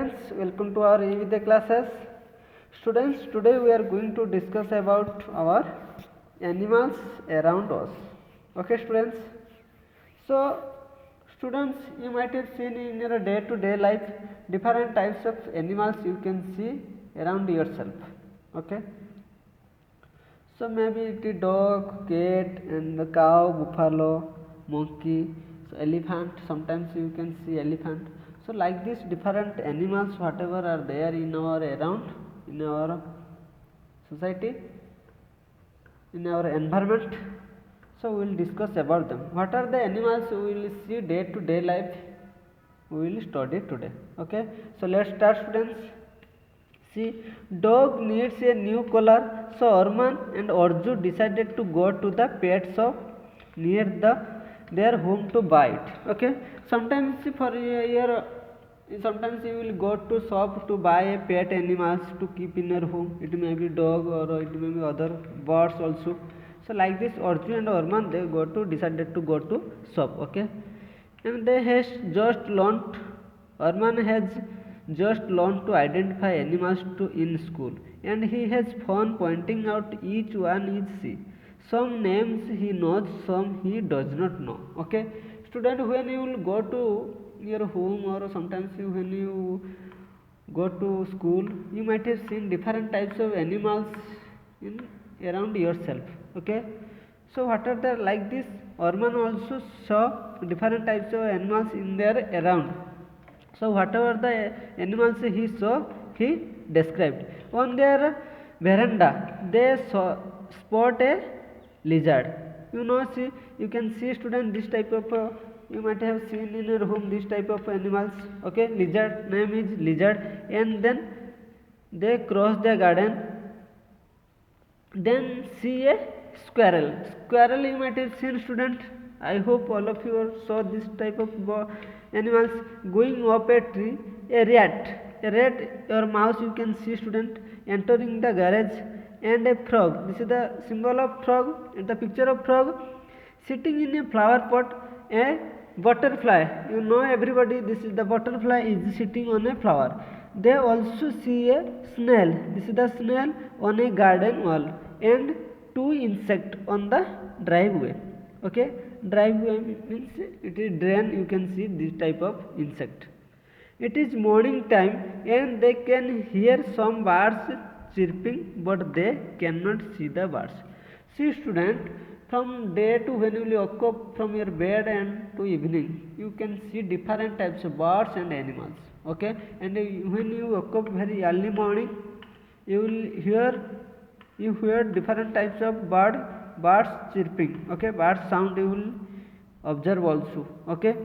students, welcome to our eVidya classes. Students, today we are going to discuss about our animals around us. Okay, students. So, students, you might have seen in your day-to-day life different types of animals you can see around yourself. Okay. So maybe it is dog, cat, and the cow, buffalo, monkey, so elephant. Sometimes you can see elephant. So like this, different animals, whatever are there in our around, in our society, in our environment. So we will discuss about them. What are the animals we will see day to day life? We will study today. Okay. So let's start, students. See, dog needs a new collar, so Arman and Arju decided to go to the pet shop near their home to buy it. Okay, sometimes for a year, sometimes you will go to shop to buy a pet animals to keep in your home. It may be dog or it may be other birds also. So like this, Arju and Arman they decided to go to shop. Okay, and they has just learnt. Arman has just learned to identify animals in school, and he has fun pointing out each one is see. Some names he knows, some he does not know. Okay, student, when you will go to your home or sometimes when you go to school, you might have seen different types of animals in around yourself. Okay, so what are the like this? Orman also saw different types of animals in their around. So whatever the animals he saw, he described. On their veranda, they spot a lizard. You know, see, you can see, student, this type of you might have seen in your home this type of animals. Okay, lizard, name is lizard, and then they cross the garden, then see a squirrel. Squirrel you might have seen, student. I hope all of you saw this type of animals going up a tree. A rat or mouse you can see, student, entering the garage, and a frog. This is the symbol of frog, and the picture of frog sitting in a flower pot. A butterfly, you know everybody, this is the butterfly is sitting on a flower. They also see a snail. This is the snail on a garden wall, and two insects on the driveway. Okay, driveway means it is drain. You can see this type of insect. It is morning time, and they can hear some birds chirping, but they cannot see the birds. See, student, from day to when you will wake up from your bed and to evening, you can see different types of birds and animals. Okay, and when you wake up very early morning, you will hear different types of birds chirping. Okay, bird sound you will observe also. Okay,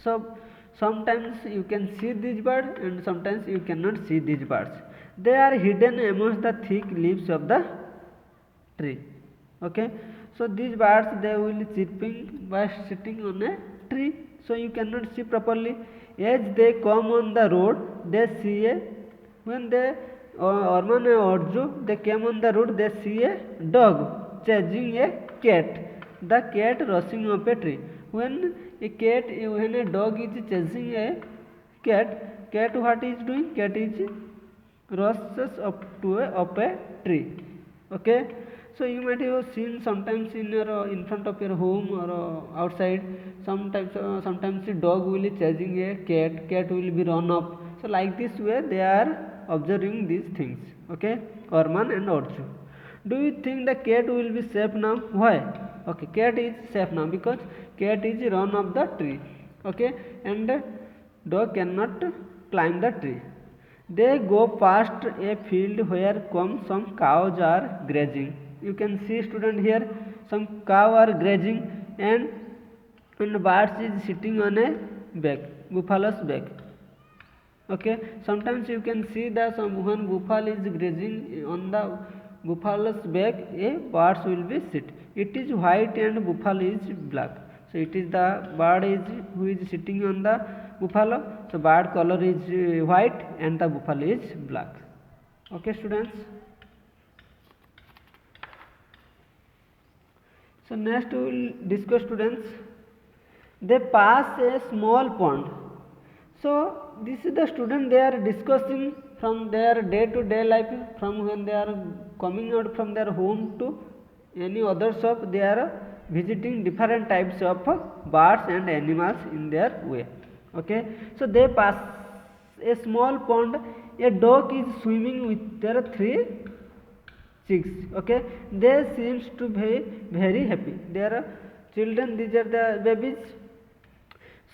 so sometimes you can see these birds and sometimes you cannot see these birds. They are hidden amongst the thick leaves of the tree. Okay, so these birds they will chirping by sitting on a tree, so you cannot see properly. As they come on the road, they see a when they Arman and Arju they came on the road, they see a dog chasing a cat. The cat rushing up a tree. When a dog is chasing a cat what is doing? Cat is rushes up a tree. Okay, so you might have seen sometimes in your in front of your home or outside, sometimes the dog will be chasing a cat will be run up. So like this way they are observing these things. Okay, Arman and Arju, do you think the cat will be safe now? Why? Okay, cat is safe now because cat is run up the tree. Okay, and dog cannot climb the tree. They go past a field where some cows are grazing. You can see, student, here some cow are grazing, and birds is sitting on a back, buffalo's back. Okay, sometimes you can see that when buffalo is grazing on the buffalo's back, a bird will be sit. It is white and buffalo is black. So it is the bird is who is sitting on the buffalo. So bird color is white and the buffalo is black. Okay, students. So next we will discuss, students. They pass a small pond. So this is the student, they are discussing from their day to day life, from when they are coming out from their home to any other shop, they are visiting different types of birds and animals in their way. Okay, so they pass a small pond. A dog is swimming with their three chicks. Okay, they seems to be very happy. They are children, these are the babies.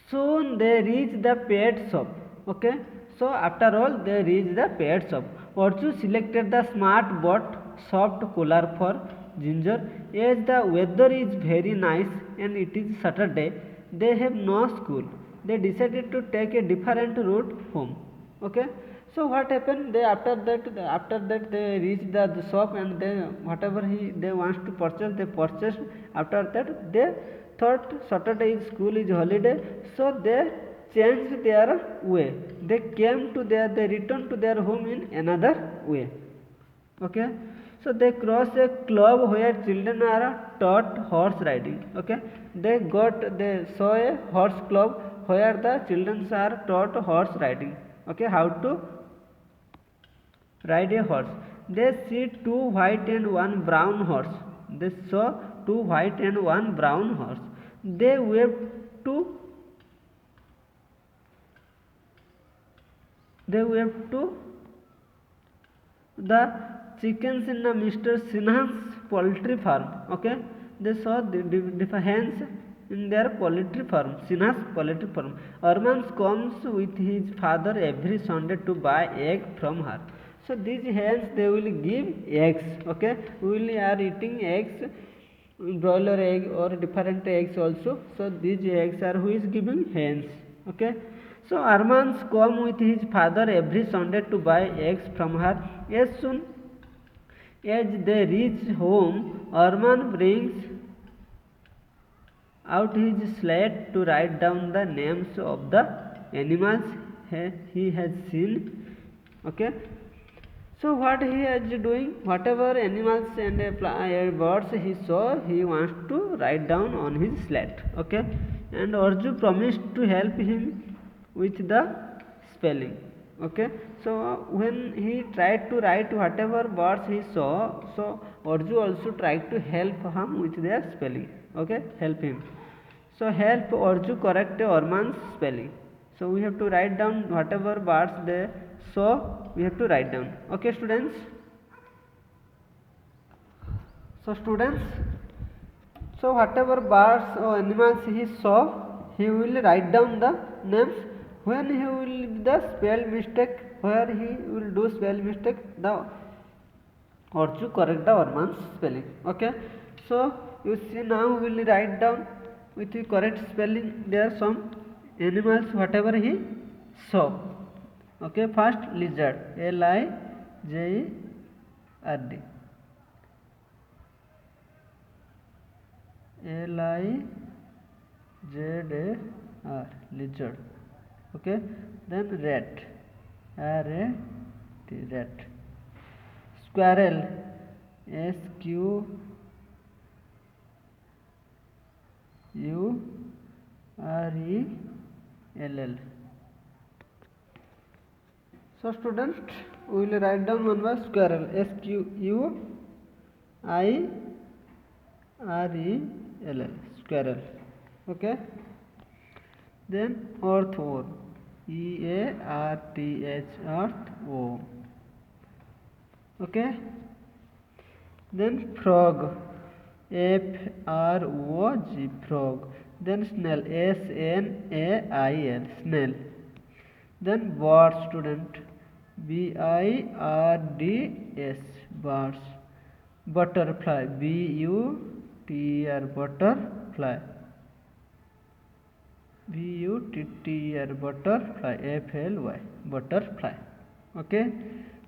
Soon they reach the pet shop. Okay, so after all they reach the pet shop. Orchu selected the smart but soft collar for Ginger. As the weather is very nice and it is Saturday, they have no school. They decided to take a different route home. Okay, so what happened, they after that they reach the shop, and they whatever they wants to purchase, they purchased. After that they thought Saturday is school is holiday, so they changed their way. They came to they returned to their home in another way. Okay, so they cross a club where children are taught horse riding. Okay, they saw a horse club where the children are taught horse riding. Okay, how to ride a horse. They see two white and one brown horse. They saw two white and one brown horse. They waved to the chickens in Mr. Sinha's poultry farm. Okay, they saw the hens in their poultry farm, Sinha's poultry farm. Arman comes with his father every Sunday to buy egg from her. So these hens, they will give eggs. Okay, we are eating eggs, broiler egg or different eggs also. So these eggs are who is giving? Hens. Okay, so Armans come with his father every Sunday to buy eggs from her. As soon as they reach home, Arman brings out his slate to write down the names of the animals he has seen. Okay, so what he is doing, whatever animals and birds he saw, he wants to write down on his slate. Okay, and Arju promised to help him with the spelling. Okay, so when he tried to write whatever birds he saw, so Arju also tried to help him with their spelling. Okay, help him. So help Arju correct Arman's spelling. So we have to write down whatever birds they saw, we have to write down. Okay, students. So students, so whatever birds or animals he saw, he will write down the names. When he will the spell mistake, where he will do spell mistake, the Arju correct the Arman's spelling. Okay, so you see now we will write down with the correct spelling there some animals whatever he saw. Okay, first lizard, Lizard, Lizdar, lizard. Okay, then rat, rat, squirrel, Squirrel. So students, we will write down one word squirrel, Squirrel, squirrel. Okay, then earthworm, earth, okay, then frog, frog, frog, then snail, snail, snail, then bird, student, birds, birds, butterfly, butterfly, butterfly, fly, butterfly. Okay,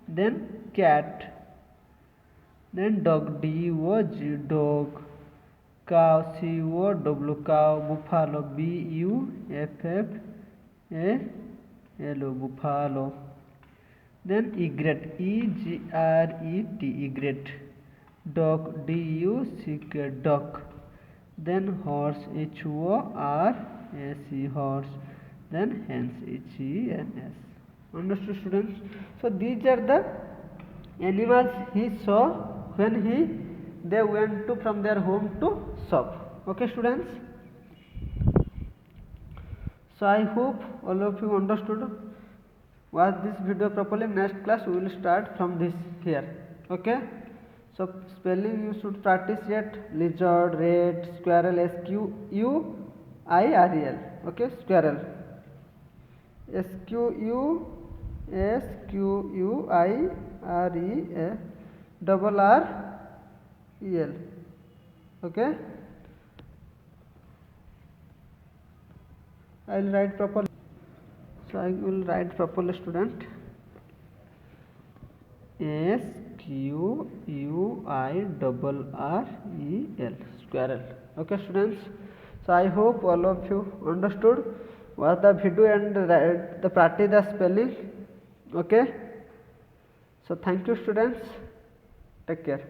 then cat, then dog, dog, cow, cow, buffalo, buffalo, then egret, egret, duck, duck, then horse, horse, then hens, H-E-N-S. Understood, students? So these are the animals he saw when they went to from their home to shop. Okay, students? So I hope all of you understood. Watch this video properly. Next class we will start from this here. Okay? So spelling you should practice yet. Lizard, rat, squirrel, S-Q-U-I-R-E-L. Okay, squirrel. S-Q-U-I-R-E-L double R-E-L. Okay? I will write properly. So I will write properly, student. S-Q-U-I-R-R-E-L, squirrel. Okay, students. So I hope all of you understood. Watch the video and write the practice the spelling. Okay. So thank you, students. Take care.